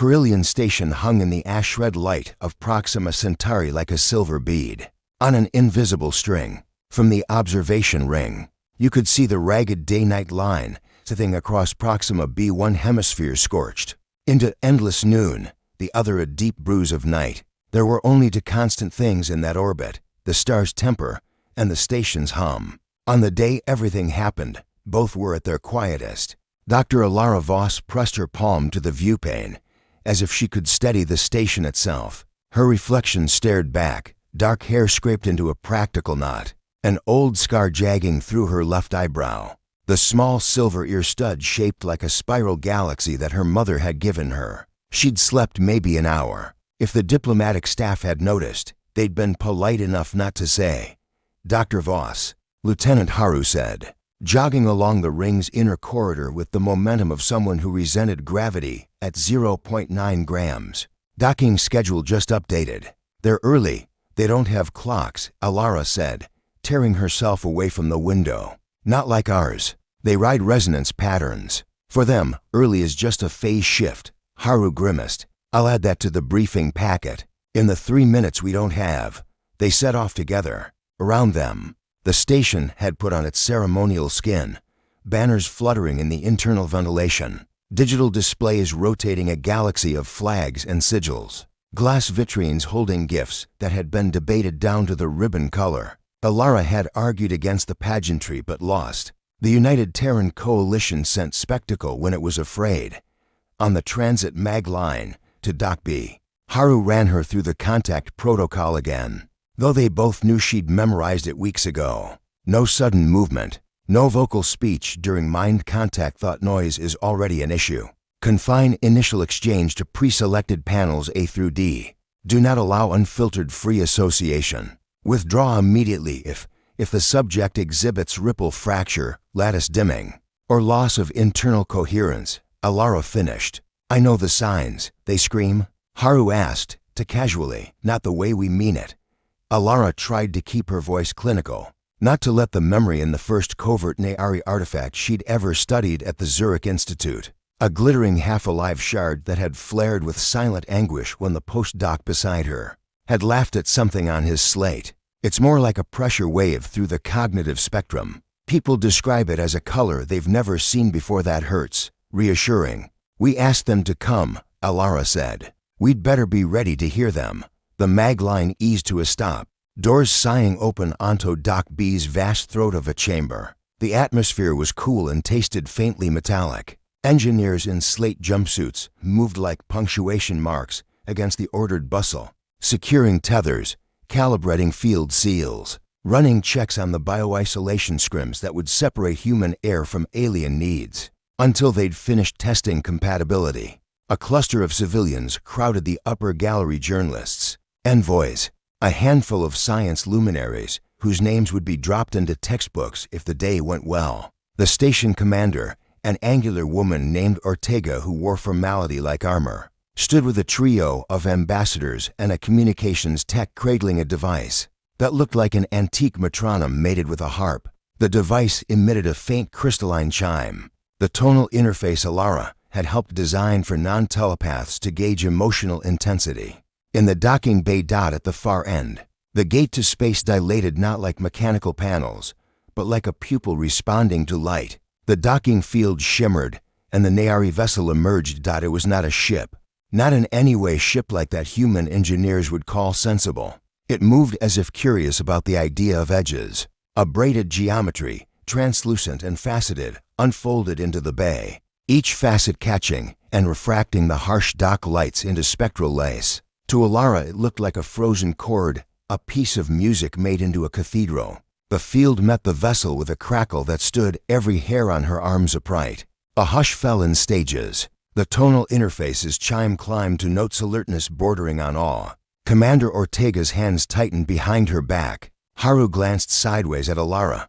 Perihelion station hung in the ash-red light of Proxima Centauri like a silver bead. On an invisible string, from the observation ring, you could see the ragged day-night line sitting across Proxima b, one hemisphere scorched into endless noon, the other a deep bruise of night. There were only two constant things in that orbit, the star's temper and the station's hum. On the day everything happened, both were at their quietest. Dr. Alara Voss pressed her palm to the viewpane, as if she could steady the station itself. Her reflection stared back, dark hair scraped into a practical knot, an old scar jagging through her left eyebrow. The small silver ear stud shaped like a spiral galaxy that her mother had given her. She'd slept maybe an hour. If the diplomatic staff had noticed, they'd been polite enough not to say, "Dr. Voss," Lieutenant Haru said, jogging along the ring's inner corridor with the momentum of someone who resented gravity at 0.9 grams. "Docking schedule just updated. They're early. They don't have clocks," Alara said, tearing herself away from the window. "Not like ours. They ride resonance patterns. For them, early is just a phase shift." Haru grimaced. "I'll add that to the briefing packet. In the 3 minutes we don't have." They set off together. Around them, the station had put on its ceremonial skin, banners fluttering in the internal ventilation, digital displays rotating a galaxy of flags and sigils, glass vitrines holding gifts that had been debated down to the ribbon color. Alara had argued against the pageantry but lost. The United Terran Coalition sent spectacle when it was afraid. On the transit mag line to Dock B, Haru ran her through the contact protocol again, though they both knew she'd memorized it weeks ago. No sudden movement, no vocal speech during mind contact. Thought noise is already an issue. Confine initial exchange to pre-selected panels A through D. Do not allow unfiltered free association. Withdraw immediately if the subject exhibits ripple fracture, lattice dimming, or loss of internal coherence. Alara finished. "I know the signs. They scream?" Haru asked, too casually. "Not the way we mean it." Alara tried to keep her voice clinical, not to let the memory in the first covert Na'ari artifact she'd ever studied at the Zurich Institute, a glittering half-alive shard that had flared with silent anguish when the postdoc beside her had laughed at something on his slate. "It's more like a pressure wave through the cognitive spectrum. People describe it as a color they've never seen before. That hurts." Reassuring. "We asked them to come," Alara said. "We'd better be ready to hear them." The mag line eased to a stop, doors sighing open onto Dock B's vast throat of a chamber. The atmosphere was cool and tasted faintly metallic. Engineers in slate jumpsuits moved like punctuation marks against the ordered bustle, securing tethers, calibrating field seals, running checks on the bioisolation scrims that would separate human air from alien needs, until they'd finished testing compatibility. A cluster of civilians crowded the upper gallery. Journalists, envoys, a handful of science luminaries whose names would be dropped into textbooks if the day went well. The station commander, an angular woman named Ortega who wore formality like armor, stood with a trio of ambassadors and a communications tech cradling a device that looked like an antique metronome mated with a harp. The device emitted a faint crystalline chime, the tonal interface Alara had helped design for non-telepaths to gauge emotional intensity. In the docking bay dot at the far end, the gate to space dilated not like mechanical panels, but like a pupil responding to light. The docking field shimmered, and the Na'ari vessel emerged. It was not a ship, not in any way ship like that human engineers would call sensible. It moved as if curious about the idea of edges. A braided geometry, translucent and faceted, unfolded into the bay, each facet catching and refracting the harsh dock lights into spectral lace. To Alara it looked like a frozen chord, a piece of music made into a cathedral. The field met the vessel with a crackle that stood every hair on her arms upright. A hush fell in stages. The tonal interface's chime climbed to notes alertness bordering on awe. Commander Ortega's hands tightened behind her back. Haru glanced sideways at Alara,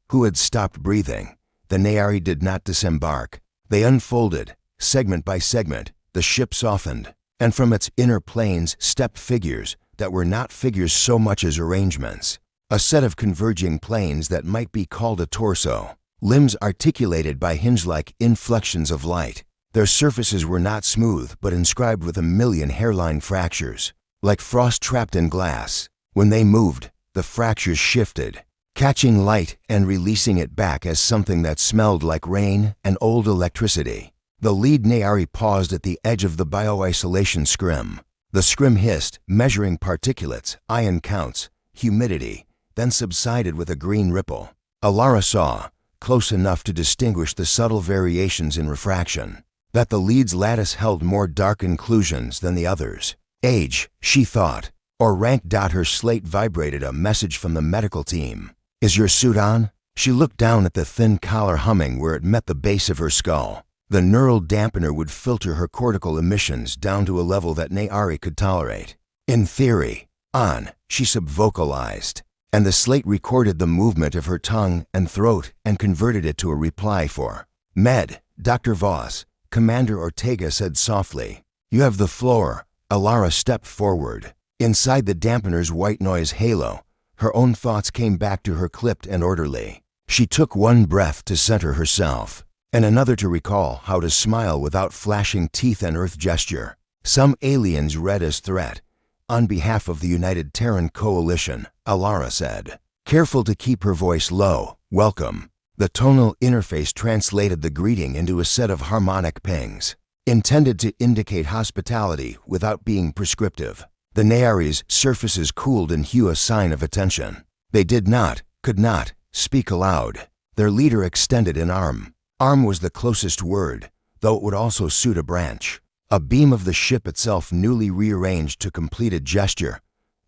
who had stopped breathing. The Na'ari did not disembark. They unfolded, segment by segment. The ship softened, and from its inner planes stepped figures that were not figures so much as arrangements. A set of converging planes that might be called a torso, limbs articulated by hinge-like inflections of light. Their surfaces were not smooth but inscribed with a million hairline fractures, like frost trapped in glass. When they moved, the fractures shifted, catching light and releasing it back as something that smelled like rain and old electricity. The lead Nayari paused at the edge of the bioisolation scrim. The scrim hissed, measuring particulates, ion counts, humidity, then subsided with a green ripple. Alara saw, close enough to distinguish the subtle variations in refraction, that the lead's lattice held more dark inclusions than the others. Age, she thought, or rank. Her slate vibrated a message from the medical team. Is your suit on? She looked down at the thin collar humming where it met the base of her skull. The neural dampener would filter her cortical emissions down to a level that Nayari could tolerate. In theory, on, she subvocalized, and the slate recorded the movement of her tongue and throat and converted it to a reply for Med. Dr. Voss, Commander Ortega said softly. You have the floor. Alara stepped forward. Inside the dampener's white noise halo, her own thoughts came back to her clipped and orderly. She took one breath to center herself, and another to recall how to smile without flashing teeth and earth gesture. Some aliens read as threat. On behalf of the United Terran Coalition, Alara said, careful to keep her voice low. Welcome. The tonal interface translated the greeting into a set of harmonic pings, intended to indicate hospitality without being prescriptive. The Nayari's surfaces cooled in hue, a sign of attention. They could not, speak aloud. Their leader extended an arm. Arm was the closest word, though it would also suit a branch. A beam of the ship itself newly rearranged to complete a gesture.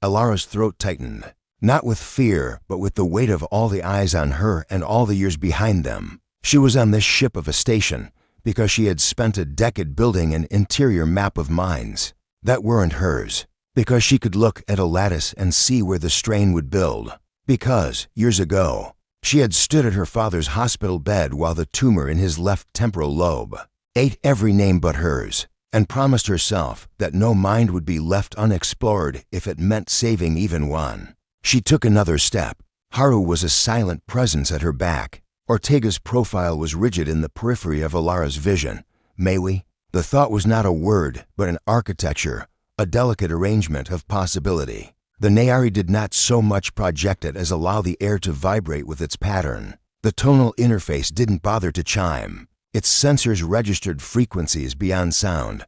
Alara's throat tightened, not with fear, but with the weight of all the eyes on her and all the years behind them. She was on this ship of a station because she had spent a decade building an interior map of minds that weren't hers, because she could look at a lattice and see where the strain would build, because, years ago, she had stood at her father's hospital bed while the tumor in his left temporal lobe ate every name but hers, and promised herself that no mind would be left unexplored if it meant saving even one. She took another step. Haru was a silent presence at her back. Ortega's profile was rigid in the periphery of Alara's vision. May we? The thought was not a word, but an architecture, a delicate arrangement of possibility. The Nayari did not so much project it as allow the air to vibrate with its pattern. The tonal interface didn't bother to chime. Its sensors registered frequencies beyond sound.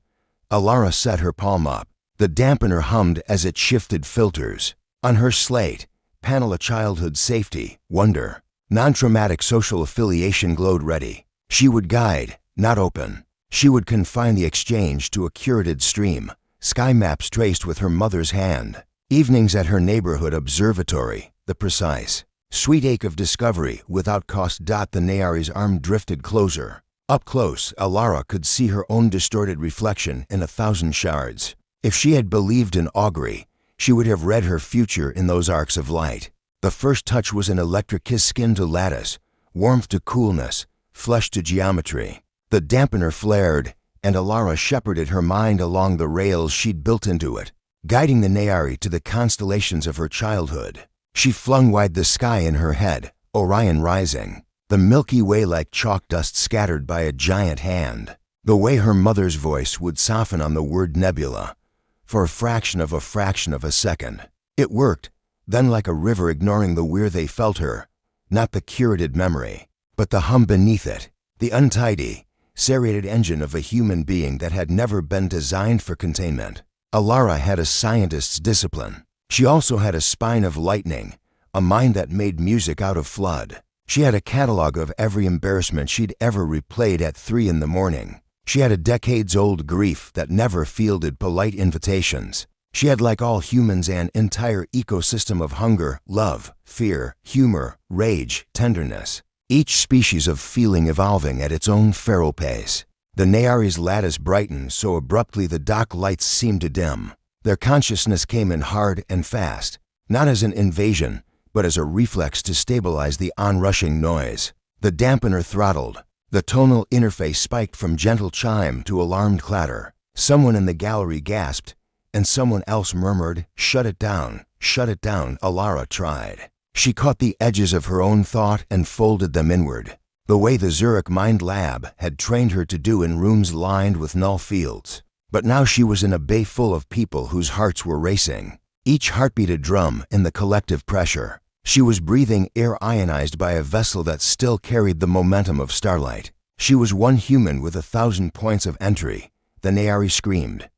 Alara set her palm up. The dampener hummed as it shifted filters. On her slate, panel a childhood safety, wonder, non-traumatic social affiliation glowed ready. She would guide, not open. She would confine the exchange to a curated stream, sky maps traced with her mother's hand. Evenings at her neighborhood observatory, the precise, sweet ache of discovery without cost. The Nayari's arm drifted closer. Up close, Alara could see her own distorted reflection in 1,000 shards. If she had believed in augury, she would have read her future in those arcs of light. The first touch was an electric kiss, skin to lattice, warmth to coolness, flesh to geometry. The dampener flared, and Alara shepherded her mind along the rails she'd built into it, guiding the Nayari to the constellations of her childhood. She flung wide the sky in her head, Orion rising, the Milky Way like chalk dust scattered by a giant hand. The way her mother's voice would soften on the word nebula, for a fraction of a second. It worked, then like a river ignoring the where they felt her, not the curated memory, but the hum beneath it, the untidy, serrated engine of a human being that had never been designed for containment. Alara had a scientist's discipline. She also had a spine of lightning, a mind that made music out of flood. She had a catalog of every embarrassment she'd ever replayed at 3 in the morning. She had a decades-old grief that never fielded polite invitations. She had, like all humans, an entire ecosystem of hunger, love, fear, humor, rage, tenderness, each species of feeling evolving at its own feral pace. The Nayari's lattice brightened so abruptly the dock lights seemed to dim. Their consciousness came in hard and fast, not as an invasion, but as a reflex to stabilize the onrushing noise. The dampener throttled. The tonal interface spiked from gentle chime to alarmed clatter. Someone in the gallery gasped, and someone else murmured, "Shut it down, shut it down." Alara tried. She caught the edges of her own thought and folded them inward. the way the Zurich Mind Lab had trained her to do in rooms lined with null fields. But now she was in a bay full of people whose hearts were racing, each heartbeat a drum in the collective pressure. She was breathing air ionized by a vessel that still carried the momentum of starlight. She was one human with 1,000 points of entry. The Nayari screamed.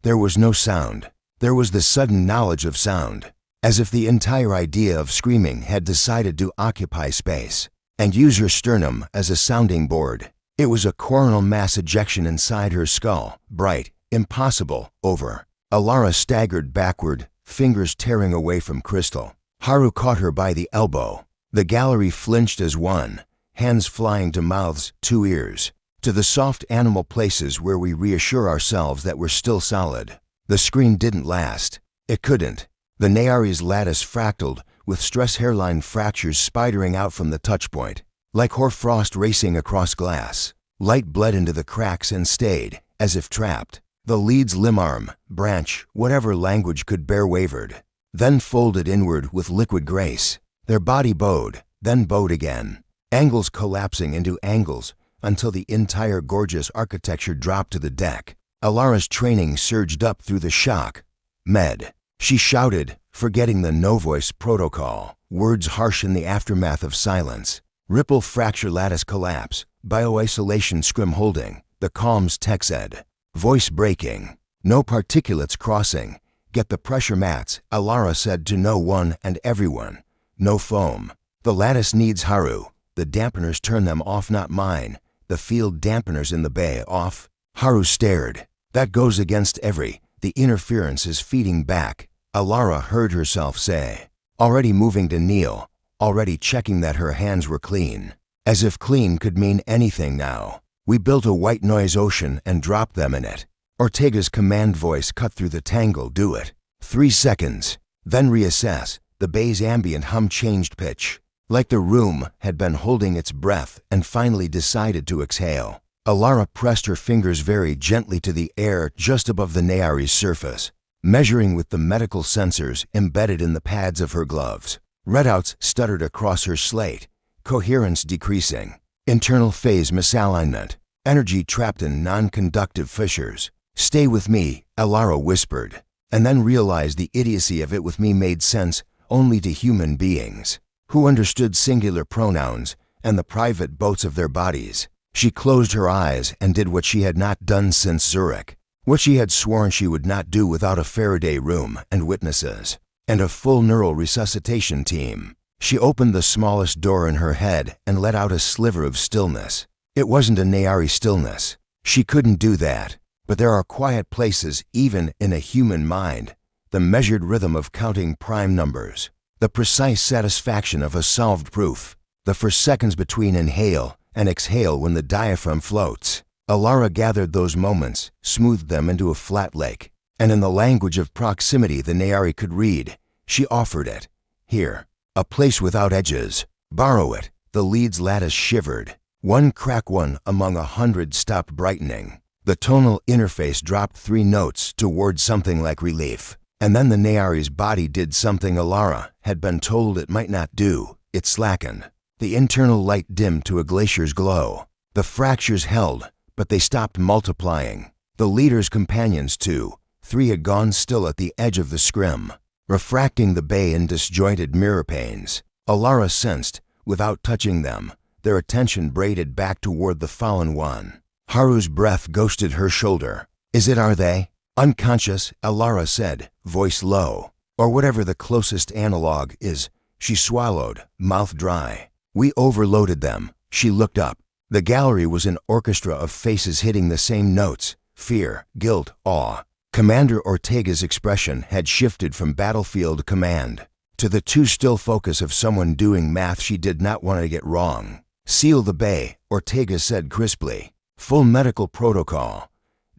There was no sound. There was the sudden knowledge of sound, as if the entire idea of screaming had decided to occupy space and use her sternum as a sounding board. It was a coronal mass ejection inside her skull, bright, impossible, over. Alara staggered backward, fingers tearing away from crystal. Haru caught her by the elbow. The gallery flinched as one, hands flying to mouths, to ears, to the soft animal places where we reassure ourselves that we're still solid. The screen didn't last. It couldn't. The Nayari's lattice fractaled, with stress hairline fractures spidering out from the touchpoint, like hoarfrost racing across glass. Light bled into the cracks and stayed, as if trapped. The lead's limb arm, branch, whatever language could bear wavered, then folded inward with liquid grace. Their body bowed, then bowed again, angles collapsing into angles until the entire gorgeous architecture dropped to the deck. Alara's training surged up through the shock. Med. She shouted, forgetting the no-voice protocol, words harsh in the aftermath of silence. Ripple fracture lattice collapse, bioisolation scrim holding, the comms tech said. Voice breaking. No particulates crossing. Get the pressure mats, Alara said to no one and everyone. No foam. The lattice needs Haru. The dampeners turn them off, not mine. The field dampeners in the bay off. Haru stared. That goes against the interference is feeding back, Alara heard herself say. Already moving to kneel, already checking that her hands were clean. As if clean could mean anything now. We built a white noise ocean and dropped them in it. Ortega's command voice cut through the tangle. Do it. 3 seconds. Then reassess. The bay's ambient hum changed pitch, like the room had been holding its breath and finally decided to exhale. Alara pressed her fingers very gently to the air just above the Nayari's surface, measuring with the medical sensors embedded in the pads of her gloves. Readouts stuttered across her slate, coherence decreasing, internal phase misalignment, energy trapped in non-conductive fissures. Stay with me, Alara whispered, and then realized the idiocy of it. With me made sense only to human beings, who understood singular pronouns and the private boats of their bodies. She closed her eyes and did what she had not done since Zurich, what she had sworn she would not do without a Faraday room and witnesses, and a full neural resuscitation team. She opened the smallest door in her head and let out a sliver of stillness. It wasn't a Nayari stillness. She couldn't do that. But there are quiet places even in a human mind. The measured rhythm of counting prime numbers. The precise satisfaction of a solved proof. The first seconds between inhale and exhale when the diaphragm floats. Alara gathered those moments, smoothed them into a flat lake, and in the language of proximity the Nayari could read, she offered it. Here, a place without edges. Borrow it. The lead's lattice shivered. One crack, one among 100 stopped brightening. The tonal interface dropped 3 notes toward something like relief. And then the Nayari's body did something Alara had been told it might not do. It slackened. The internal light dimmed to a glacier's glow. The fractures held, but they stopped multiplying. The leader's companions, 2, 3 had gone still at the edge of the scrim, refracting the bay in disjointed mirror panes. Alara sensed, without touching them, their attention braided back toward the fallen one. Haru's breath ghosted her shoulder. Is it, are they? Unconscious, Alara said, voice low. Or whatever the closest analog is. She swallowed, mouth dry. We overloaded them. She looked up. The gallery was an orchestra of faces hitting the same notes. Fear, guilt, awe. Commander Ortega's expression had shifted from battlefield command to the too still focus of someone doing math she did not want to get wrong. Seal the bay, Ortega said crisply. Full medical protocol.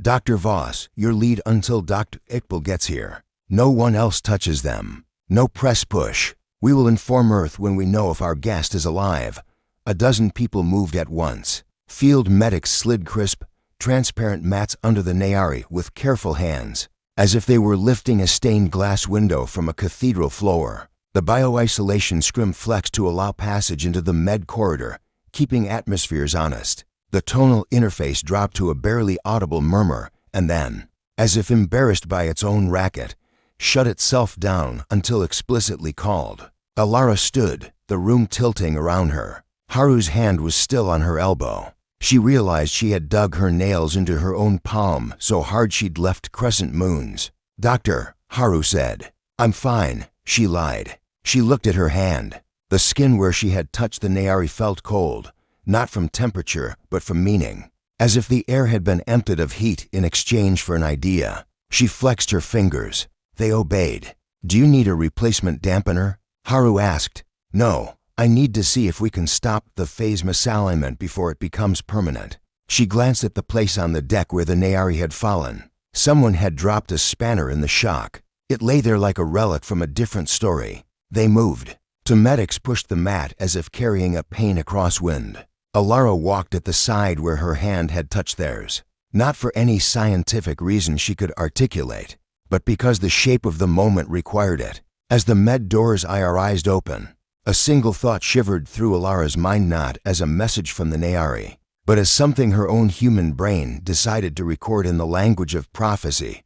Dr. Voss, your lead until Dr. Iqbal gets here. No one else touches them. No press push. We will inform Earth when we know if our guest is alive. A dozen people moved at once. Field medics slid crisp, transparent mats under the Nayari with careful hands, as if they were lifting a stained glass window from a cathedral floor. The bio-isolation scrim flexed to allow passage into the med corridor, keeping atmospheres honest. The tonal interface dropped to a barely audible murmur, and then, as if embarrassed by its own racket, shut itself down until explicitly called. Alara stood, the room tilting around her. Haru's hand was still on her elbow. She realized she had dug her nails into her own palm so hard she'd left crescent moons. "Doctor," Haru said. "I'm fine," she lied. She looked at her hand. The skin where she had touched the Nayari felt cold, not from temperature, but from meaning. As if the air had been emptied of heat in exchange for an idea. She flexed her fingers. They obeyed. "Do you need a replacement dampener?" Haru asked. "No, I need to see if we can stop the phase misalignment before it becomes permanent." She glanced at the place on the deck where the Nayari had fallen. Someone had dropped a spanner in the shock. It lay there like a relic from a different story. They moved. Two medics pushed the mat as if carrying a pane across wind. Alara walked at the side where her hand had touched theirs. Not for any scientific reason she could articulate, but because the shape of the moment required it. As the med doors irized open, a single thought shivered through Alara's mind, not as a message from the Nayari, but as something her own human brain decided to record in the language of prophecy.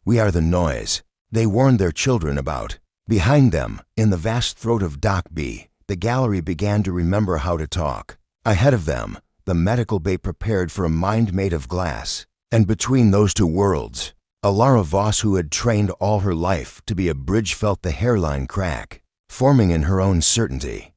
"We are the noise," they warned their children about. Behind them, in the vast throat of Doc B, the gallery began to remember how to talk. Ahead of them, the medical bay prepared for a mind made of glass. And between those two worlds, Alara Voss, who had trained all her life to be a bridge, felt the hairline crack, forming in her own certainty.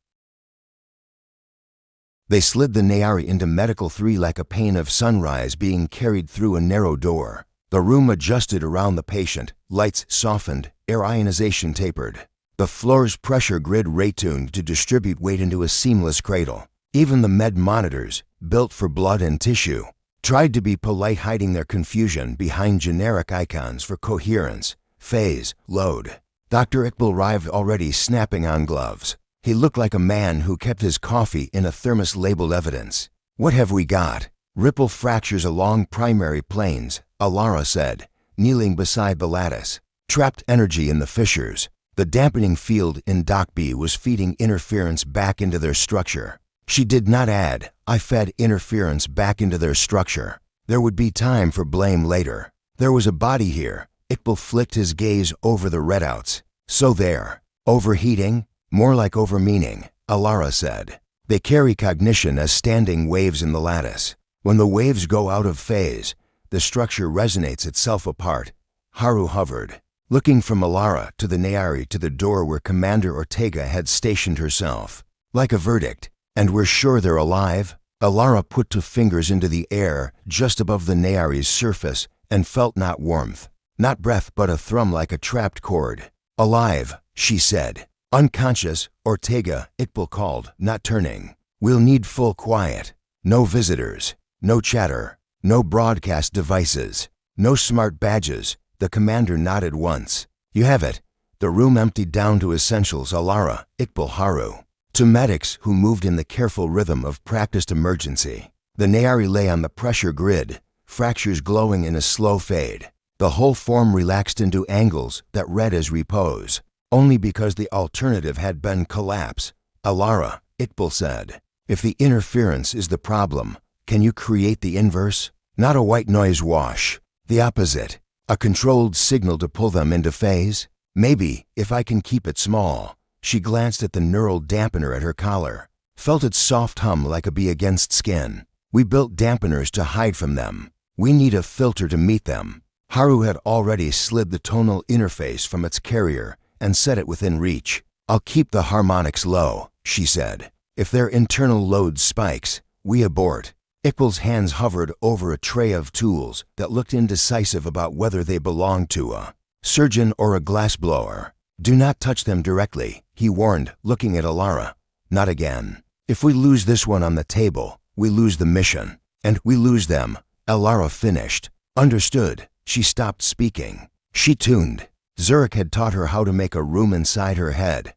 They slid the Nayari into Medical 3 like a pane of sunrise being carried through a narrow door. The room adjusted around the patient, lights softened, air ionization tapered. The floor's pressure grid rate-tuned to distribute weight into a seamless cradle. Even the med monitors, built for blood and tissue, tried to be polite, hiding their confusion behind generic icons for coherence, phase, load. Dr. Iqbal arrived already, snapping on gloves. He looked like a man who kept his coffee in a thermos labeled evidence. "What have we got?" "Ripple fractures along primary planes," Alara said, kneeling beside the lattice. "Trapped energy in the fissures." The dampening field in Doc B was feeding interference back into their structure. She did not add, "I fed interference back into their structure." There would be time for blame later. There was a body here. Iqbal flicked his gaze over the readouts. "So there. Overheating? More like overmeaning," Alara said. "They carry cognition as standing waves in the lattice. When the waves go out of phase, the structure resonates itself apart." Haru hovered, looking from Alara to the Nayari to the door where Commander Ortega had stationed herself. "Like a verdict. And we're sure they're alive?" Alara put two fingers into the air just above the Nayari's surface and felt not warmth, not breath, but a thrum like a trapped cord. "Alive," she said. "Unconscious," Ortega, Iqbal called, not turning. "We'll need full quiet. No visitors. No chatter. No broadcast devices. No smart badges." The commander nodded once. "You have it." The room emptied down to essentials: Alara, Iqbal, Haru. Two medics who moved in the careful rhythm of practiced emergency. The Nayari lay on the pressure grid, fractures glowing in a slow fade. The whole form relaxed into angles that read as repose, only because the alternative had been collapse. "Alara," Iqbal said, "if the interference is the problem, can you create the inverse? Not a white noise wash. The opposite. A controlled signal to pull them into phase? Maybe, if I can keep it small." She glanced at the neural dampener at her collar, felt its soft hum like a bee against skin. "We built dampeners to hide from them. We need a filter to meet them." Haru had already slid the tonal interface from its carrier and set it within reach. "I'll keep the harmonics low," she said. "If their internal load spikes, we abort." Iqbal's hands hovered over a tray of tools that looked indecisive about whether they belonged to a surgeon or a glassblower. "Do not touch them directly," he warned, looking at Alara. "Not again. If we lose this one on the table, we lose the mission. And we lose them," Alara finished. "Understood." She stopped speaking. She tuned. Zurich had taught her how to make a room inside her head.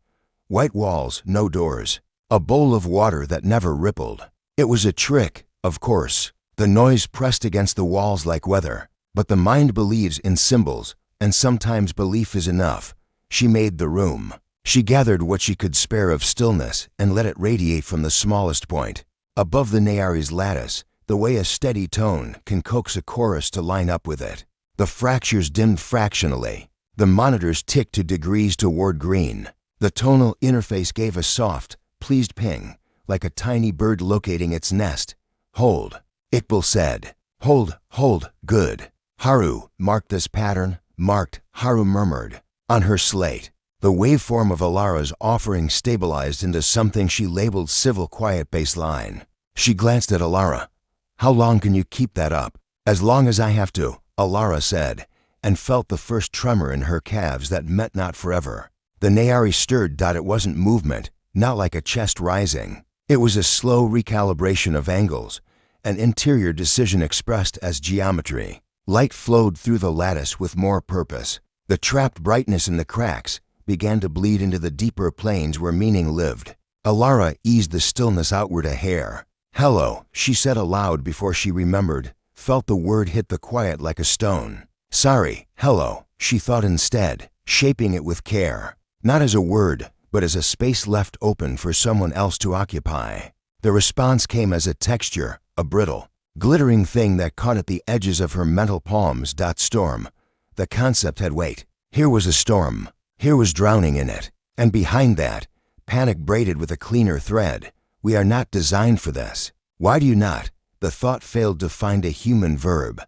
White walls, no doors. A bowl of water that never rippled. It was a trick, of course. The noise pressed against the walls like weather. But the mind believes in symbols, and sometimes belief is enough. She made the room. She gathered what she could spare of stillness and let it radiate from the smallest point. Above the Nayari's lattice, the way a steady tone can coax a chorus to line up with it. The fractures dimmed fractionally. The monitors ticked to degrees toward green. The tonal interface gave a soft, pleased ping, like a tiny bird locating its nest. Hold, Iqbal said. Hold, good. Haru, marked this pattern, marked, Haru murmured. On her slate, the waveform of Alara's offering stabilized into something she labeled civil quiet baseline. She glanced at Alara. How long can you keep that up? As long as I have to, Alara said, and felt the first tremor in her calves that meant not forever. The Nayari stirred. It wasn't movement, not like a chest rising. It was a slow recalibration of angles, an interior decision expressed as geometry. Light flowed through the lattice with more purpose. The trapped brightness in the cracks began to bleed into the deeper planes where meaning lived. Alara eased the stillness outward a hair. Hello, she said aloud before she remembered, felt the word hit the quiet like a stone. Sorry, hello, she thought instead, shaping it with care. Not as a word, but as a space left open for someone else to occupy. The response came as a texture, a brittle, glittering thing that caught at the edges of her mental palms. Storm. The concept had weight. Here was a storm. Here was drowning in it. And behind that, panic braided with a cleaner thread. We are not designed for this. Why do you not? The thought failed to find a human verb,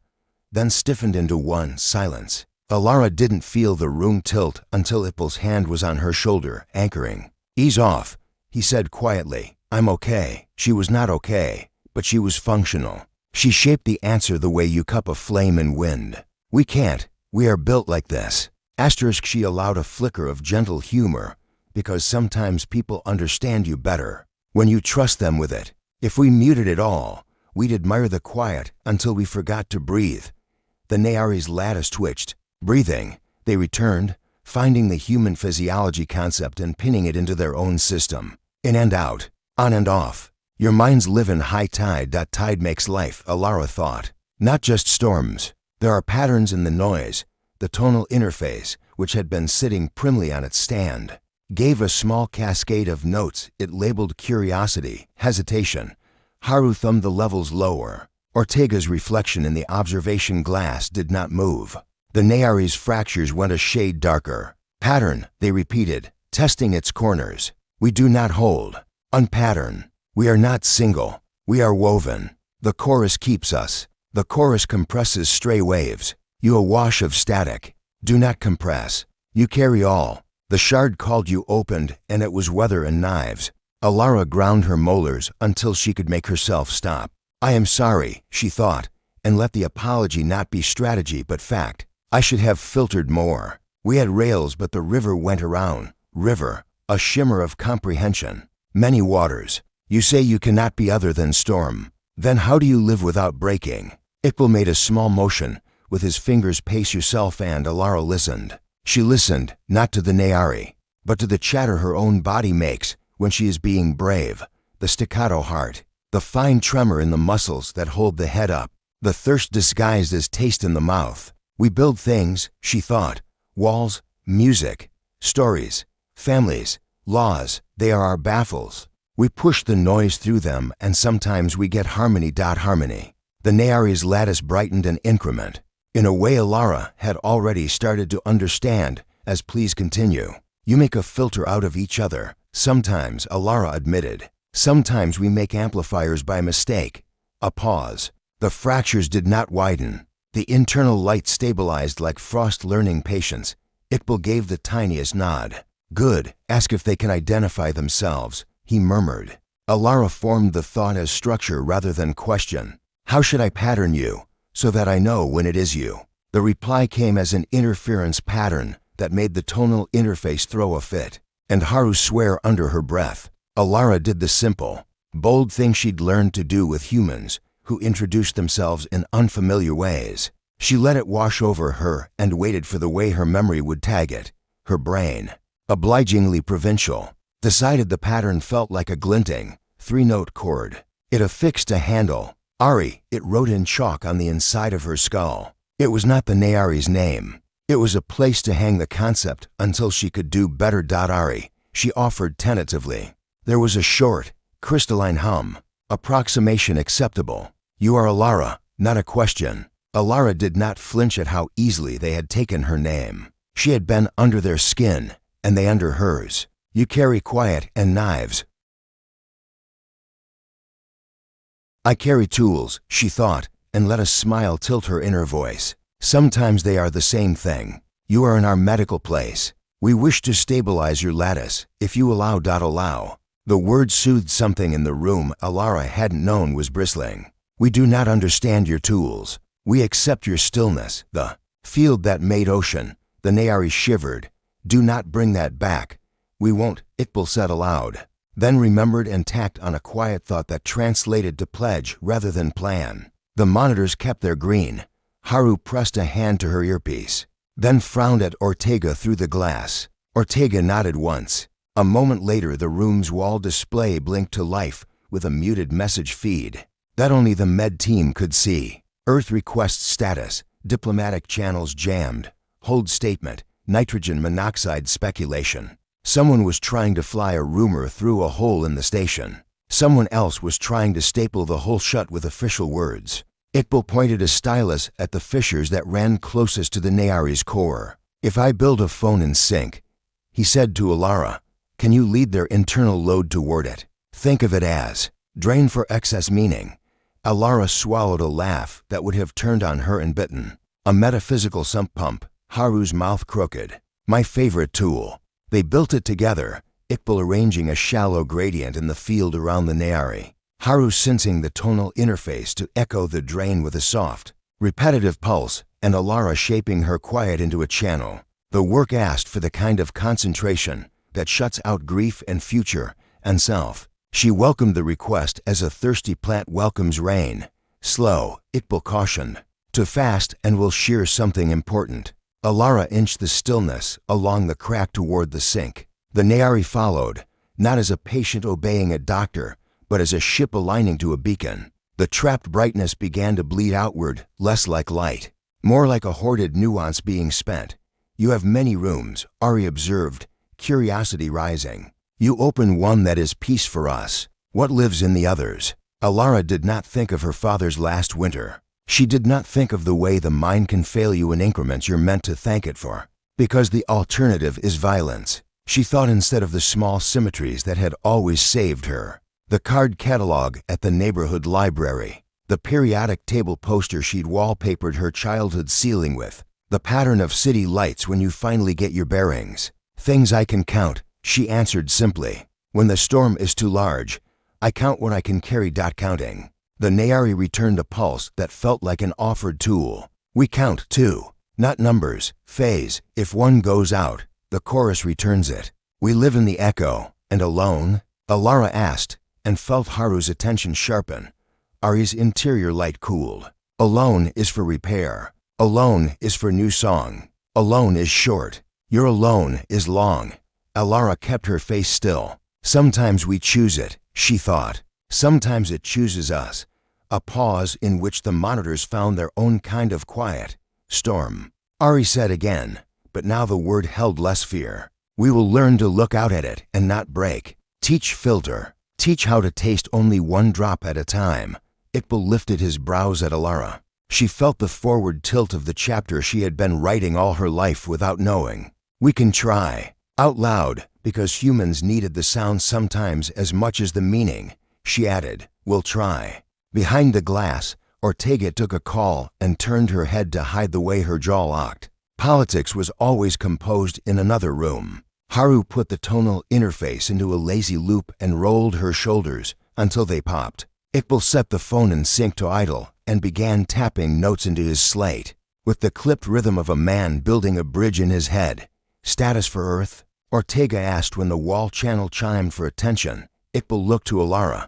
then stiffened into one, silence. Alara didn't feel the room tilt until Iqbal's hand was on her shoulder, anchoring. Ease off, he said quietly. I'm okay. She was not okay, but she was functional. She shaped the answer the way you cup a flame in wind. We can't. We are built like this. She allowed a flicker of gentle humor, because sometimes people understand you better when you trust them with it. If we muted it all, we'd admire the quiet until we forgot to breathe. The Nayari's lattice twitched. Breathing, they returned, finding the human physiology concept and pinning it into their own system. In and out, on and off. Your minds live in high tide. Tide makes life, Alara thought. Not just storms. There are patterns in the noise. The tonal interface, which had been sitting primly on its stand, gave a small cascade of notes it labeled curiosity, hesitation. Haru thumbed the levels lower. Ortega's reflection in the observation glass did not move. The Nayari's fractures went a shade darker. Pattern, they repeated, testing its corners. We do not hold. Unpattern. We are not single. We are woven. The chorus keeps us. The chorus compresses stray waves. You awash of static. Do not compress. You carry all. The shard called you opened, and it was weather and knives. Alara ground her molars until she could make herself stop. I am sorry, she thought, and let the apology not be strategy but fact. I should have filtered more. We had rails, but the river went around. River, a shimmer of comprehension. Many waters. You say you cannot be other than storm. Then how do you live without breaking? Iqbal made a small motion, with his fingers. Pace yourself. And Alara listened. She listened, not to the Nayari, but to the chatter her own body makes when she is being brave. The staccato heart, the fine tremor in the muscles that hold the head up, the thirst disguised as taste in the mouth. We build things, she thought. Walls, music, stories, families, laws. They are our baffles. We push the noise through them, and sometimes we get harmony. Harmony. The Nayari's lattice brightened an increment. In a way Alara had already started to understand, as please continue. You make a filter out of each other. Sometimes, Alara admitted. Sometimes we make amplifiers by mistake. A pause. The fractures did not widen. The internal light stabilized like frost learning patience. Iqbal gave the tiniest nod. Good. Ask if they can identify themselves, he murmured. Alara formed the thought as structure rather than question. How should I pattern you, so that I know when it is you? The reply came as an interference pattern that made the tonal interface throw a fit, and Haru swear under her breath. Alara did the simple, bold thing she'd learned to do with humans who introduced themselves in unfamiliar ways. She let it wash over her and waited for the way her memory would tag it. Her brain, obligingly provincial, decided the pattern felt like a glinting, three-note chord. It affixed a handle. Ari, it wrote in chalk on the inside of her skull. It was not the Nayari's name. It was a place to hang the concept until she could do better. Ari, she offered tentatively. There was a short, crystalline hum. Approximation acceptable. You are Alara, not a question. Alara did not flinch at how easily they had taken her name. She had been under their skin, and they under hers. You carry quiet and knives. I carry tools, she thought, and let a smile tilt her inner voice. Sometimes they are the same thing. You are in our medical place. We wish to stabilize your lattice, if you allow. Allow. The word soothed something in the room Alara hadn't known was bristling. We do not understand your tools. We accept your stillness, the field that made ocean. The Nayari shivered. Do not bring that back. We won't, Iqbal said aloud. Then remembered and tacked on a quiet thought that translated to pledge rather than plan. The monitors kept their green. Haru pressed a hand to her earpiece, then frowned at Ortega through the glass. Ortega nodded once. A moment later, the room's wall display blinked to life with a muted message feed that only the med team could see. Earth request status, diplomatic channels jammed, hold statement, nitrogen monoxide speculation. Someone was trying to fly a rumor through a hole in the station. Someone else was trying to staple the hole shut with official words. Iqbal pointed a stylus at the fissures that ran closest to the Nayari's core. If I build a phone in sync, he said to Alara, can you lead their internal load toward it? Think of it as drain for excess meaning. Alara swallowed a laugh that would have turned on her and bitten. A metaphysical sump pump, Haru's mouth crooked. My favorite tool. They built it together, Iqbal arranging a shallow gradient in the field around the Nayari. Haru sensing the tonal interface to echo the drain with a soft, repetitive pulse, and Alara shaping her quiet into a channel. The work asked for the kind of concentration that shuts out grief and future and self. She welcomed the request as a thirsty plant welcomes rain. Slow, Iqbal cautioned. To fast and will shear something important. Alara inched the stillness along the crack toward the sink. The Nayari followed, not as a patient obeying a doctor, but as a ship aligning to a beacon. The trapped brightness began to bleed outward, less like light, more like a hoarded nuance being spent. You have many rooms, Ari observed, curiosity rising. You open one that is peace for us. What lives in the others? Alara did not think of her father's last winter. She did not think of the way the mind can fail you in increments you're meant to thank it for. Because the alternative is violence. She thought instead of the small symmetries that had always saved her. The card catalog at the neighborhood library. The periodic table poster she'd wallpapered her childhood ceiling with. The pattern of city lights when you finally get your bearings. Things I can count, she answered simply. When the storm is too large, I count what I can carry. Counting. The Nayari returned a pulse that felt like an offered tool. We count too. Not numbers, phase. If one goes out, the chorus returns it. We live in the echo. And alone? Alara asked, and felt Haru's attention sharpen. Ari's interior light cooled. Alone is for repair. Alone is for new song. Alone is short. Your alone is long. Alara kept her face still. Sometimes we choose it, she thought. Sometimes it chooses us. A pause in which the monitors found their own kind of quiet. Storm. Ari said again, but now the word held less fear. We will learn to look out at it and not break. Teach filter. Teach how to taste only one drop at a time. Iqbal lifted his brows at Alara. She felt the forward tilt of the chapter she had been writing all her life without knowing. We can try. Out loud, because humans needed the sound sometimes as much as the meaning. She added, we'll try. Behind the glass, Ortega took a call and turned her head to hide the way her jaw locked. Politics was always composed in another room. Haru put the tonal interface into a lazy loop and rolled her shoulders until they popped. Iqbal set the phone in sync to idle and began tapping notes into his slate, with the clipped rhythm of a man building a bridge in his head. Status for Earth? Ortega asked when the wall channel chimed for attention. Iqbal looked to Alara.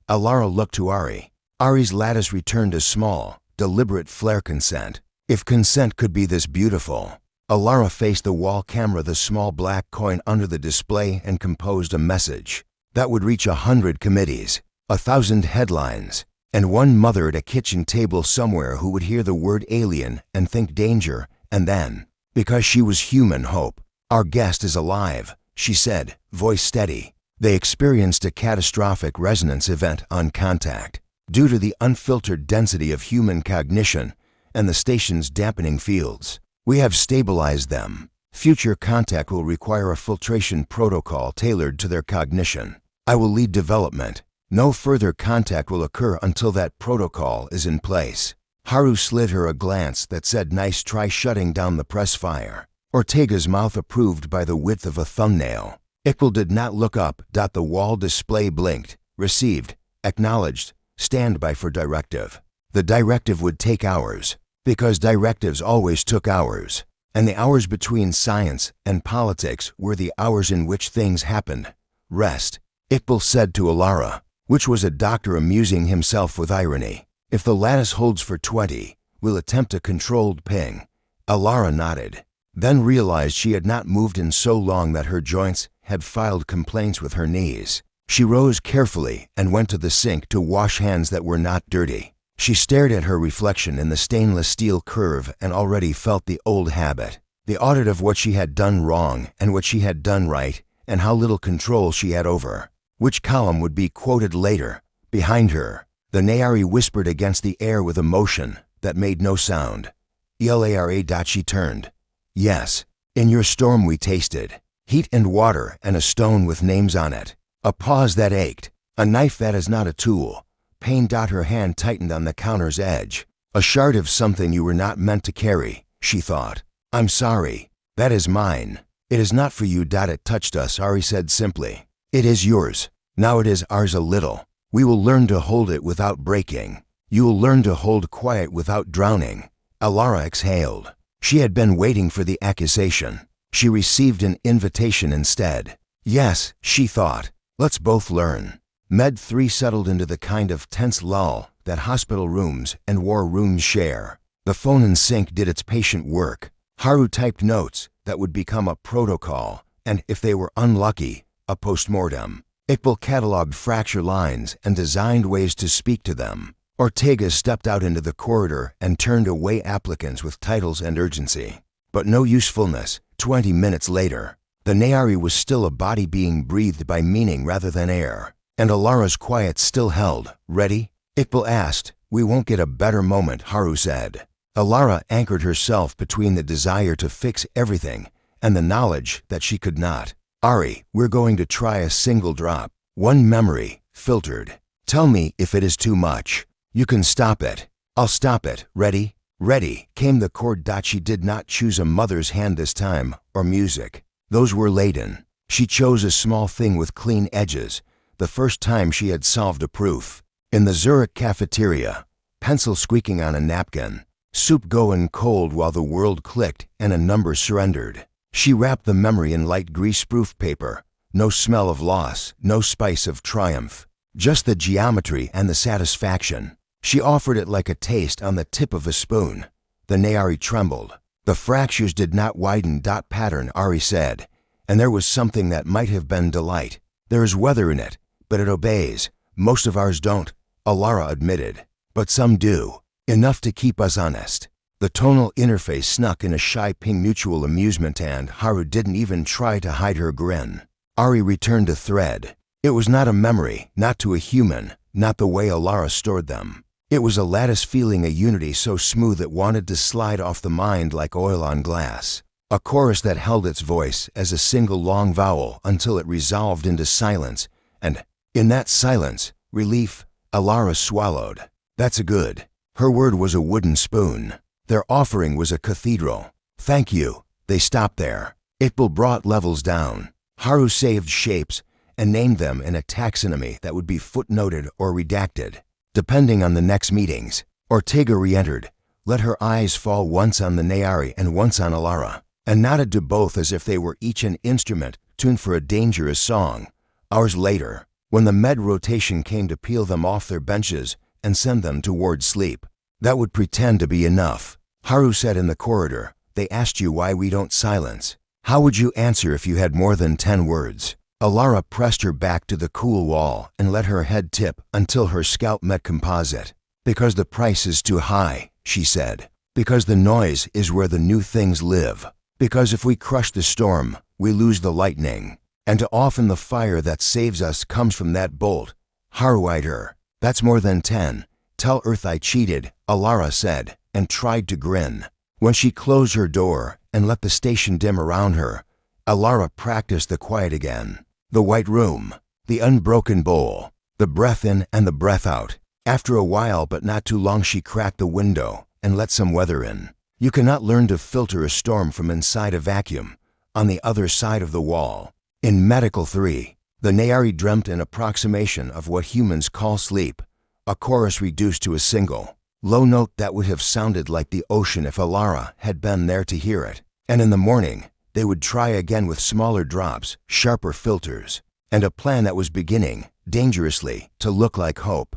Alara looked to Ari. Ari's lattice returned a small, deliberate flare consent. If consent could be this beautiful. Alara faced the wall camera, the small black coin under the display, and composed a message that would reach 100 committees, 1,000 headlines, and one mother at a kitchen table somewhere who would hear the word alien and think danger, and then Because she was human hope. Our guest is alive, she said, voice steady. They experienced a catastrophic resonance event on contact. Due to the unfiltered density of human cognition and the station's dampening fields, we have stabilized them. Future contact will require a filtration protocol tailored to their cognition. I will lead development. No further contact will occur until that protocol is in place. Haru slid her a glance that said nice try shutting down the press fire. Ortega's mouth approved by the width of a thumbnail. Iqbal did not look up. The wall display blinked. Received. Acknowledged. Standby for directive. The directive would take hours, because directives always took hours. And the hours between science and politics were the hours in which things happened. Rest, Iqbal said to Alara, which was a doctor amusing himself with irony. If the lattice holds for 20, we'll attempt a controlled ping. Alara nodded, then realized she had not moved in so long that her joints had filed complaints with her knees. She rose carefully and went to the sink to wash hands that were not dirty. She stared at her reflection in the stainless steel curve and already felt the old habit. The audit of what she had done wrong and what she had done right, and how little control she had over. Which column would be quoted later? Behind her, the Nayari whispered against the air with emotion that made no sound. Elara. She turned. Yes, in your storm we tasted heat and water and a stone with names on it. A pause that ached. A knife that is not a tool. Pain. Her hand tightened on the counter's edge. A shard of something you were not meant to carry, she thought. I'm sorry. That is mine. It is not for you. It touched us, Ari said simply. It is yours. Now it is ours a little. We will learn to hold it without breaking. You will learn to hold quiet without drowning. Alara exhaled. She had been waiting for the accusation. She received an invitation instead. Yes, she thought. Let's both learn. Med 3 settled into the kind of tense lull that hospital rooms and war rooms share. The phone in sync did its patient work. Haru typed notes that would become a protocol, and if they were unlucky, a postmortem. Iqbal cataloged fracture lines and designed ways to speak to them. Ortega stepped out into the corridor and turned away applicants with titles and urgency. But no usefulness. 20 minutes later, the Nayari was still a body being breathed by meaning rather than air, and Alara's quiet still held. Ready? Iqbal asked. We won't get a better moment, Haru said. Alara anchored herself between the desire to fix everything and the knowledge that she could not. Ari, we're going to try a single drop. One memory, filtered. Tell me if it is too much. You can stop it. I'll stop it. Ready? Ready, came the chord. She did not choose a mother's hand this time, or music. Those were laden. She chose a small thing with clean edges, the first time she had solved a proof. In the Zurich cafeteria, pencil squeaking on a napkin, soup going cold while the world clicked and a number surrendered. She wrapped the memory in light greaseproof paper. No smell of loss, no spice of triumph. Just the geometry and the satisfaction. She offered it like a taste on the tip of a spoon. The Nayari trembled. The fractures did not widen. Pattern, Ari said, and there was something that might have been delight. There is weather in it, but it obeys. Most of ours don't, Alara admitted. But some do. Enough to keep us honest. The tonal interface snuck in a shy ping mutual amusement, and Haru didn't even try to hide her grin. Ari returned to thread. It was not a memory, not to a human, not the way Alara stored them. It was a lattice feeling, a unity so smooth it wanted to slide off the mind like oil on glass. A chorus that held its voice as a single long vowel until it resolved into silence, and in that silence, relief. Alara swallowed. That's a good. Her word was a wooden spoon. Their offering was a cathedral. Thank you. They stopped there. Iqbal brought levels down. Haru saved shapes and named them in a taxonomy that would be footnoted or redacted, depending on the next meetings. Ortega re-entered, let her eyes fall once on the Nayari and once on Alara, and nodded to both as if they were each an instrument tuned for a dangerous song. Hours later, when the med rotation came to peel them off their benches and send them toward sleep, that would pretend to be enough. Haru said in the corridor, they asked you why we don't silence. How would you answer if you had more than 10 words? Alara pressed her back to the cool wall and let her head tip until her scalp met composite. Because the price is too high, she said. Because the noise is where the new things live. Because if we crush the storm, we lose the lightning. And too often the fire that saves us comes from that bolt. Haru eyed her. That's more than 10. Tell Earth I cheated, Alara said, and tried to grin. When she closed her door and let the station dim around her, Alara practiced the quiet again. The white room, the unbroken bowl, the breath in and the breath out. After a while, but not too long, she cracked the window and let some weather in. You cannot learn to filter a storm from inside a vacuum, on the other side of the wall. In Medical 3, the Nayari dreamt an approximation of what humans call sleep, a chorus reduced to a single, low note that would have sounded like the ocean if Alara had been there to hear it. And in the morning, they would try again with smaller drops, sharper filters, and a plan that was beginning, dangerously, to look like hope.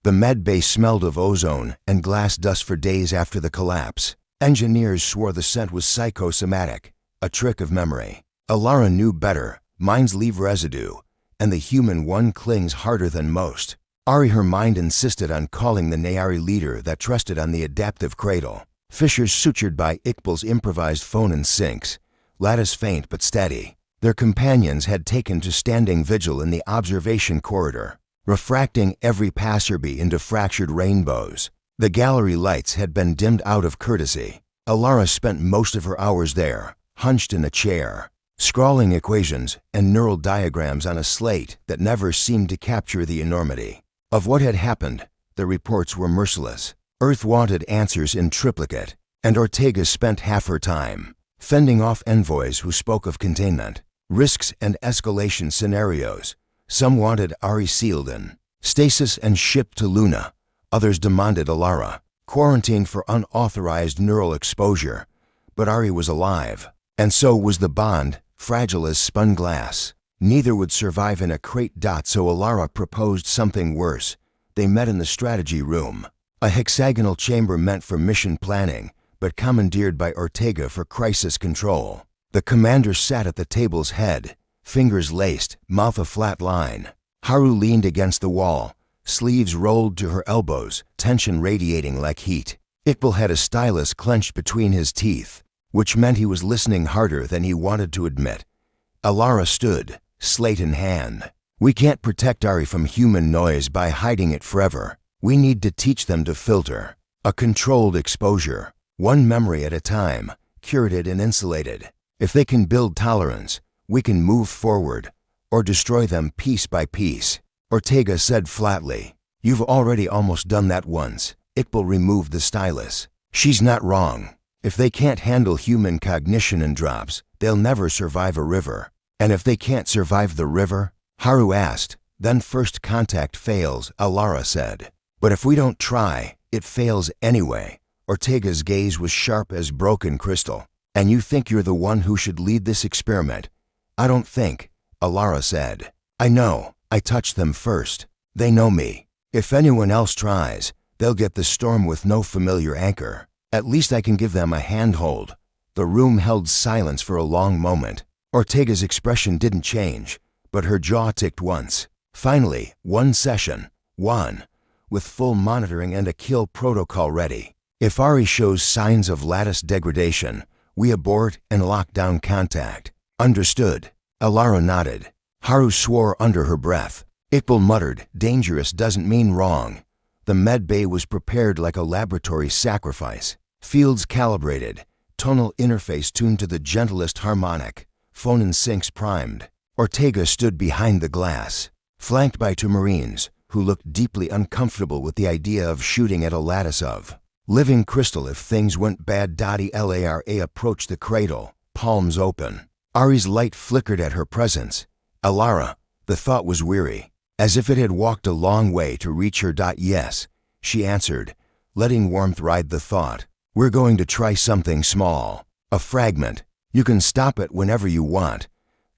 The med bay smelled of ozone and glass dust for days after the collapse. Engineers swore the scent was psychosomatic, a trick of memory. Alara knew better. Minds leave residue, and the human one clings harder than most. Ari, her mind insisted on calling the Nayari leader that trusted on the adaptive cradle. Fissures sutured by Iqbal's improvised phone and sinks. Lattice faint but steady. Their companions had taken to standing vigil in the observation corridor, refracting every passerby into fractured rainbows. The gallery lights had been dimmed out of courtesy. Alara spent most of her hours there, hunched in a chair, scrawling equations and neural diagrams on a slate that never seemed to capture the enormity of what had happened. The reports were merciless. Earth wanted answers in triplicate, and Ortega spent half her time fending off envoys who spoke of containment, risks and escalation scenarios. Some wanted Ari sealed in stasis and shipped to Luna. Others demanded Alara quarantined for unauthorized neural exposure. But Ari was alive, and so was the bond, fragile as spun glass. Neither would survive in a crate. So Alara proposed something worse. They met in the strategy room, a hexagonal chamber meant for mission planning, but commandeered by Ortega for crisis control. The commander sat at the table's head, fingers laced, mouth a flat line. Haru leaned against the wall, sleeves rolled to her elbows, tension radiating like heat. Iqbal had a stylus clenched between his teeth, which meant he was listening harder than he wanted to admit. Alara stood, slate in hand. We can't protect Ari from human noise by hiding it forever. We need to teach them to filter. A controlled exposure, one memory at a time, curated and insulated. If they can build tolerance, we can move forward, or destroy them piece by piece. Ortega said flatly. You've already almost done that once. Iqbal removed the stylus. She's not wrong. If they can't handle human cognition and drops, they'll never survive a river. And if they can't survive the river? Haru asked. Then first contact fails, Alara said. But if we don't try, it fails anyway. Ortega's gaze was sharp as broken crystal. And you think you're the one who should lead this experiment? I don't think, Alara said. I know. I touched them first. They know me. If anyone else tries, they'll get the storm with no familiar anchor. At least I can give them a handhold. The room held silence for a long moment. Ortega's expression didn't change, but her jaw ticked once. Finally, one session. One. With full monitoring and a kill protocol ready. If Ari shows signs of lattice degradation, we abort and lock down contact. Understood. Alara nodded. Haru swore under her breath. Iqbal muttered, dangerous doesn't mean wrong. The med bay was prepared like a laboratory sacrifice. Fields calibrated, tonal interface tuned to the gentlest harmonic, phone and syncs primed. Ortega stood behind the glass, flanked by two Marines, who looked deeply uncomfortable with the idea of shooting at a lattice of living crystal if things went bad. Lara approached the cradle, palms open. Ari's light flickered at her presence. Alara, the thought was weary, as if it had walked a long way to reach her. Yes, she answered, letting warmth ride the thought. We're going to try something small, a fragment. You can stop it whenever you want.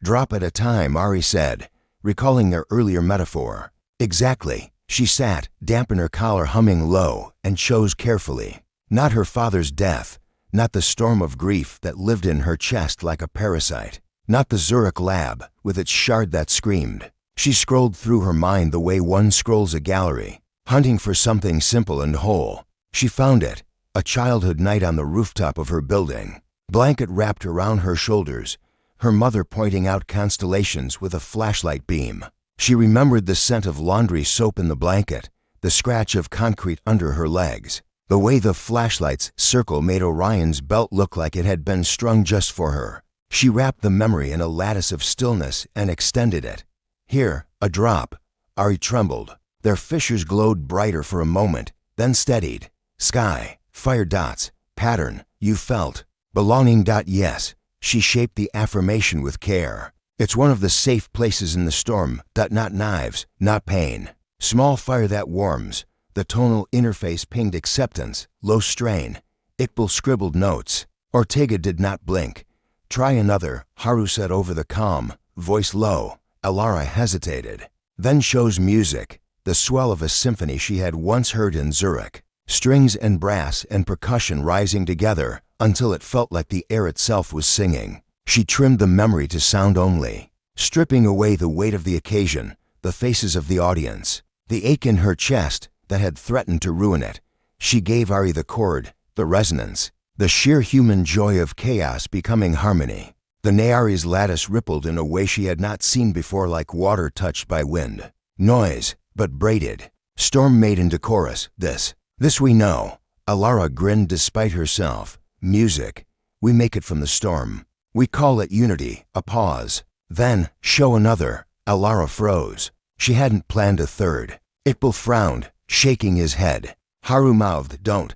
Drop at a time, Ari said, recalling their earlier metaphor. Exactly. She sat, dampened her collar, humming low, and chose carefully. Not her father's death, not the storm of grief that lived in her chest like a parasite. Not the Zurich lab, with its shard that screamed. She scrolled through her mind the way one scrolls a gallery, hunting for something simple and whole. She found it, A childhood night on the rooftop of her building. Blanket wrapped around her shoulders, her mother pointing out constellations with a flashlight beam. She remembered the scent of laundry soap in the blanket, the scratch of concrete under her legs, the way the flashlight's circle made Orion's belt look like it had been strung just for her. She wrapped the memory in a lattice of stillness and extended it. Here, a drop. Ari trembled. Their fissures glowed brighter for a moment, then steadied. Sky, fire dots, pattern, you felt. Belonging. Yes, she shaped the affirmation with care. It's one of the safe places in the storm. Not knives, not pain. Small fire that warms. The tonal interface pinged acceptance, low strain. Iqbal scribbled notes. Ortega did not blink. Try another, Haru said over the comm, voice low. Alara hesitated. Then chose music, the swell of a symphony she had once heard in Zurich. Strings and brass and percussion rising together until it felt like the air itself was singing. She trimmed the memory to sound only, stripping away the weight of the occasion, the faces of the audience, the ache in her chest that had threatened to ruin it. She gave Ari the chord, the resonance, the sheer human joy of chaos becoming harmony. The Nayari's lattice rippled in a way she had not seen before, like water touched by wind. Noise, but braided. Storm made into chorus. This we know. Alara grinned despite herself. Music. We make it from the storm. We call it unity. A pause. Then, show another. Alara froze. She hadn't planned a third. Iqbal frowned, shaking his head. Haru mouthed, don't.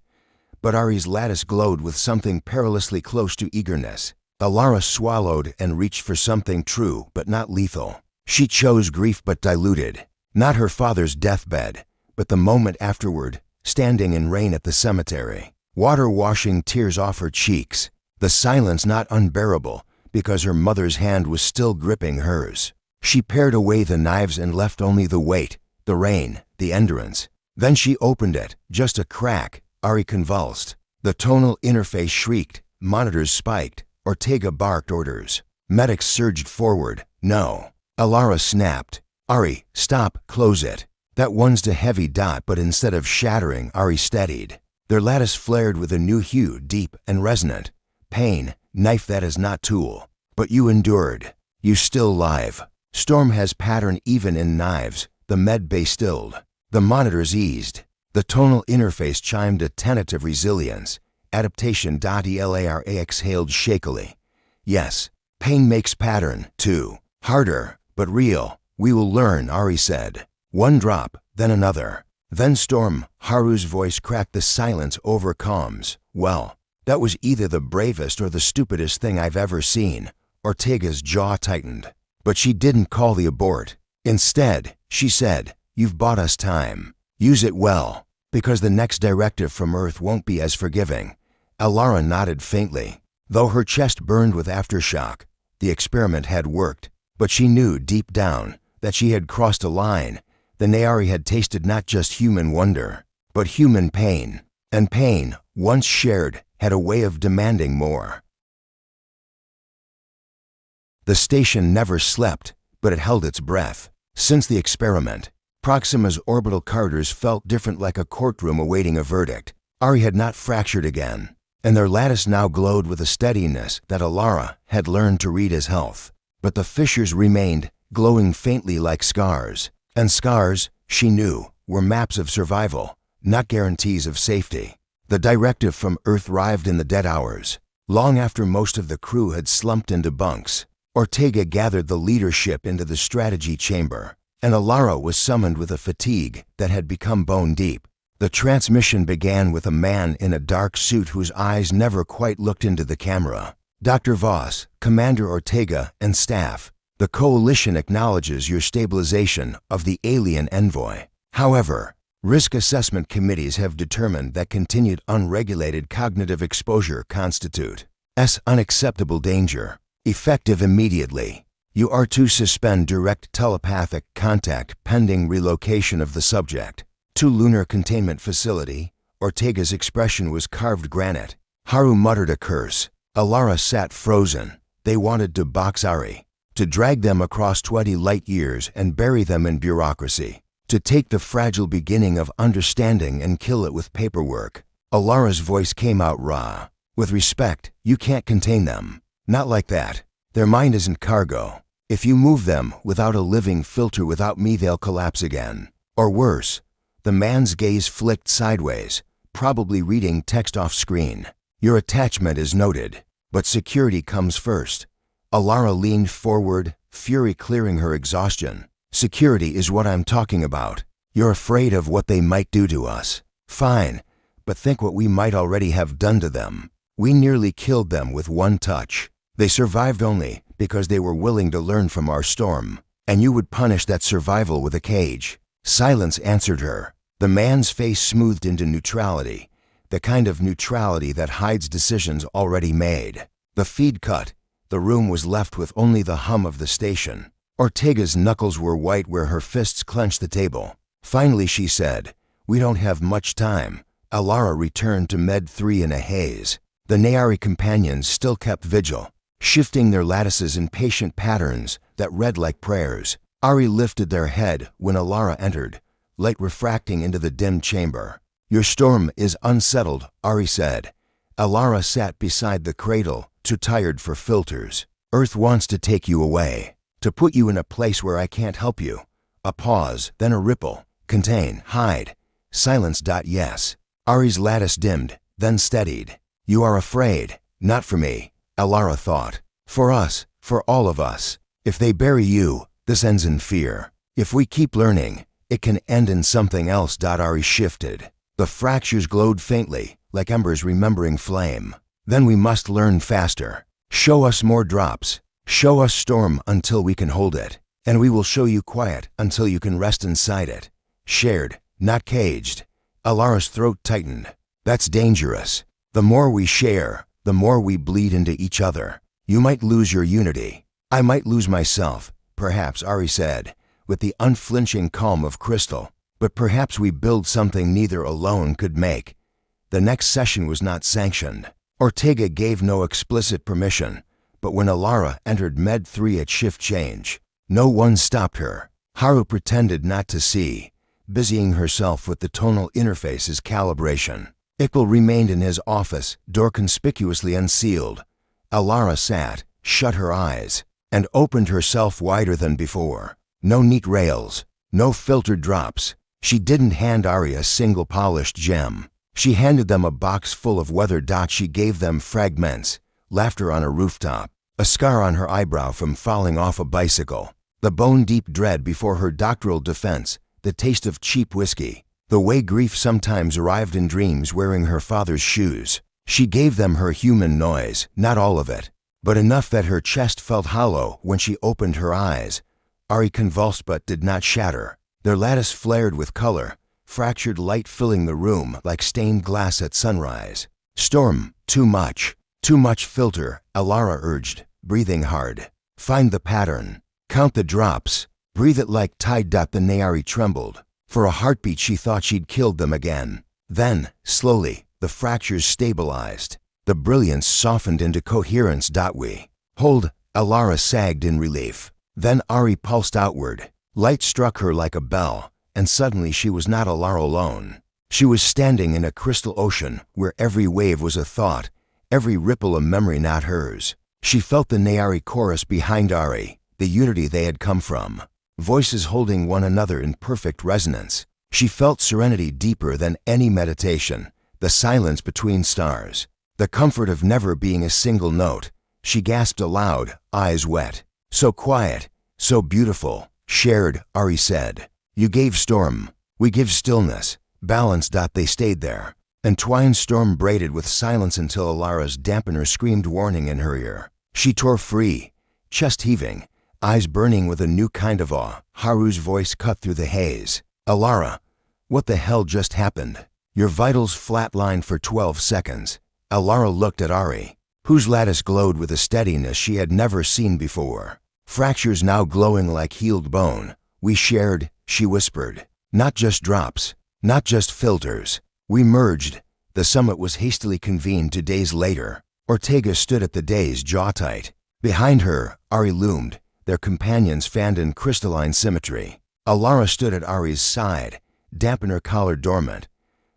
But Ari's lattice glowed with something perilously close to eagerness. Alara swallowed and reached for something true but not lethal. She chose grief but diluted. Not her father's deathbed, but the moment afterward, standing in rain at the cemetery. Water washing tears off her cheeks. The silence not unbearable because her mother's hand was still gripping hers. She pared away the knives and left only the weight, the rain, the endurance. Then she opened it, just a crack. Ari convulsed. The tonal interface shrieked. Monitors spiked. Ortega barked orders. Medics surged forward. No. Alara snapped. Ari, stop, close it. That one's a heavy dot, but instead of shattering, Ari steadied. Their lattice flared with a new hue, deep and resonant. Pain, knife that is not tool. But you endured. You still live. Storm has pattern even in knives. The med bay stilled. The monitors eased. The tonal interface chimed a tentative resilience. Adaptation. Elara exhaled shakily. Yes, pain makes pattern, too. Harder, but real. We will learn, Ari said. One drop, then another. Then storm. Haru's voice cracked the silence over comms. Well, that was either the bravest or the stupidest thing I've ever seen. Ortega's jaw tightened. But she didn't call the abort. Instead, she said, you've bought us time. Use it well, because the next directive from Earth won't be as forgiving. Alara nodded faintly. Though her chest burned with aftershock, the experiment had worked. But she knew deep down that she had crossed a line. The Nayari had tasted not just human wonder, but human pain. And pain, once shared, had a way of demanding more. The station never slept, but it held its breath. Since the experiment, Proxima's orbital corridors felt different, like a courtroom awaiting a verdict. Ari had not fractured again, and their lattice now glowed with a steadiness that Alara had learned to read as health. But the fissures remained, glowing faintly like scars. And scars, she knew, were maps of survival, not guarantees of safety. The directive from Earth arrived in the dead hours, long after most of the crew had slumped into bunks. Ortega gathered the leadership into the strategy chamber, and Alara was summoned with a fatigue that had become bone deep. The transmission began with a man in a dark suit whose eyes never quite looked into the camera. Dr. Voss, Commander Ortega, and staff, the Coalition acknowledges your stabilization of the alien envoy. However, risk assessment committees have determined that continued unregulated cognitive exposure constitutes unacceptable danger. Effective immediately. You are to suspend direct telepathic contact pending relocation of the subject to lunar containment facility. Ortega's expression was carved granite. Haru muttered a curse. Alara sat frozen. They wanted to box Ari, to drag them across 20 light years and bury them in bureaucracy, to take the fragile beginning of understanding and kill it with paperwork. Alara's voice came out raw. With respect, you can't contain them. Not like that. Their mind isn't cargo. If you move them without a living filter without me, they'll collapse again. Or worse. The man's gaze flicked sideways, probably reading text off screen. Your attachment is noted, but security comes first. Alara leaned forward, fury clearing her exhaustion. Security is what I'm talking about. You're afraid of what they might do to us. Fine, but think what we might already have done to them. We nearly killed them with one touch. They survived only because they were willing to learn from our storm, and you would punish that survival with a cage. Silence answered her. The man's face smoothed into neutrality, the kind of neutrality that hides decisions already made. The feed cut. The room was left with only the hum of the station. Ortega's knuckles were white where her fists clenched the table. Finally she said, "We don't have much time." Alara returned to Med 3 in a haze. The Nayari companions still kept vigil, shifting their lattices in patient patterns that read like prayers. Ari lifted their head when Alara entered, light refracting into the dim chamber. "Your storm is unsettled," Ari said. Alara sat beside the cradle, too tired for filters. "Earth wants to take you away, to put you in a place where I can't help you." A pause, then a ripple. "Contain, hide." Silence. Yes. Ari's lattice dimmed, then steadied. "You are afraid. Not for me," Alara thought. "For us, for all of us. If they bury you, this ends in fear. If we keep learning, it can end in something else." Ari shifted. The fractures glowed faintly, like embers remembering flame. "Then we must learn faster. Show us more drops. Show us storm until we can hold it. And we will show you quiet until you can rest inside it. Shared, not caged." Alara's throat tightened. "That's dangerous. The more we share, the more we bleed into each other. You might lose your unity. I might lose myself, perhaps," Ari said, with the unflinching calm of crystal. "But perhaps we build something neither alone could make." The next session was not sanctioned. Ortega gave no explicit permission, but when Alara entered Med 3 at shift change, no one stopped her. Haru pretended not to see, busying herself with the tonal interface's calibration. Iqbal remained in his office, door conspicuously unsealed. Alara sat, shut her eyes, and opened herself wider than before. No neat rails, no filtered drops. She didn't hand Ari a single polished gem. She handed them a box full of weather. She gave them fragments, laughter on a rooftop, a scar on her eyebrow from falling off a bicycle, the bone-deep dread before her doctoral defense, the taste of cheap whiskey, the way grief sometimes arrived in dreams wearing her father's shoes. She gave them her human noise, not all of it, but enough that her chest felt hollow when she opened her eyes. Ari convulsed but did not shatter. Their lattice flared with color, fractured light filling the room like stained glass at sunrise. "Storm, too much filter," Alara urged, breathing hard. "Find the pattern. Count the drops. Breathe it like tide." The Nayari trembled. For a heartbeat she thought she'd killed them again. Then, slowly, the fractures stabilized. The brilliance softened into coherence. "We hold," Alara sagged in relief. Then Ari pulsed outward. Light struck her like a bell, and suddenly she was not Alara alone. She was standing in a crystal ocean where every wave was a thought, every ripple a memory not hers. She felt the Nayari chorus behind Ari, the unity they had come from, voices holding one another in perfect resonance. She felt serenity deeper than any meditation, the silence between stars, the comfort of never being a single note. She gasped aloud, eyes wet. "So quiet, so beautiful, shared," Ari said. "You gave storm, we give stillness, balance." They stayed there, entwined, storm braided with silence until Alara's dampener screamed warning in her ear. She tore free, chest heaving, eyes burning with a new kind of awe. Haru's voice cut through the haze. "Alara, what the hell just happened?" "Your vitals flatlined for 12 seconds. Alara looked at Ari, whose lattice glowed with a steadiness she had never seen before. Fractures now glowing like healed bone. "We shared," she whispered. "Not just drops, not just filters. We merged." The summit was hastily convened 2 days later. Ortega stood at the dais, jaw tight. Behind her, Ari loomed, their companions fanned in crystalline symmetry. Alara stood at Ari's side, dampener collar dormant.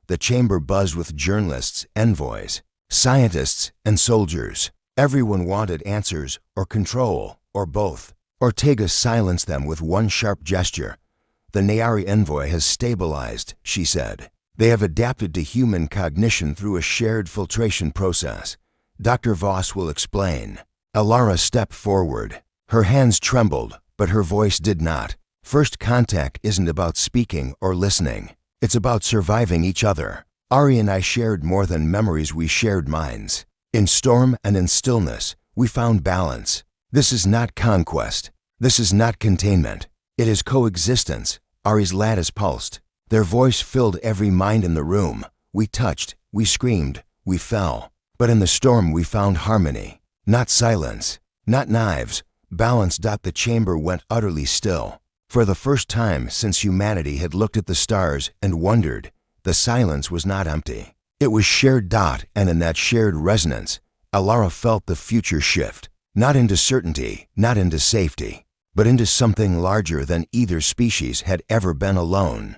The chamber buzzed with journalists, envoys, scientists, and soldiers. Everyone wanted answers, or control, or both. Ortega silenced them with one sharp gesture. "The Nayari envoy has stabilized," she said. "They have adapted to human cognition through a shared filtration process. Dr. Voss will explain." Alara stepped forward. Her hands trembled, but her voice did not. First contact isn't about speaking or listening. It's about surviving each other. Ari and I shared more than memories, we shared minds. In storm and in stillness, we found balance. This is not conquest. This is not containment. It is coexistence. Ari's lattice pulsed. Their voice filled every mind in the room. We touched, we screamed, we fell. But in the storm we found harmony. Not silence, not knives. Balance. The chamber went utterly still. For the first time since humanity had looked at the stars and wondered, the silence was not empty. It was shared. And in that shared resonance, Alara felt the future shift. Not into certainty, not into safety, but into something larger than either species had ever been alone.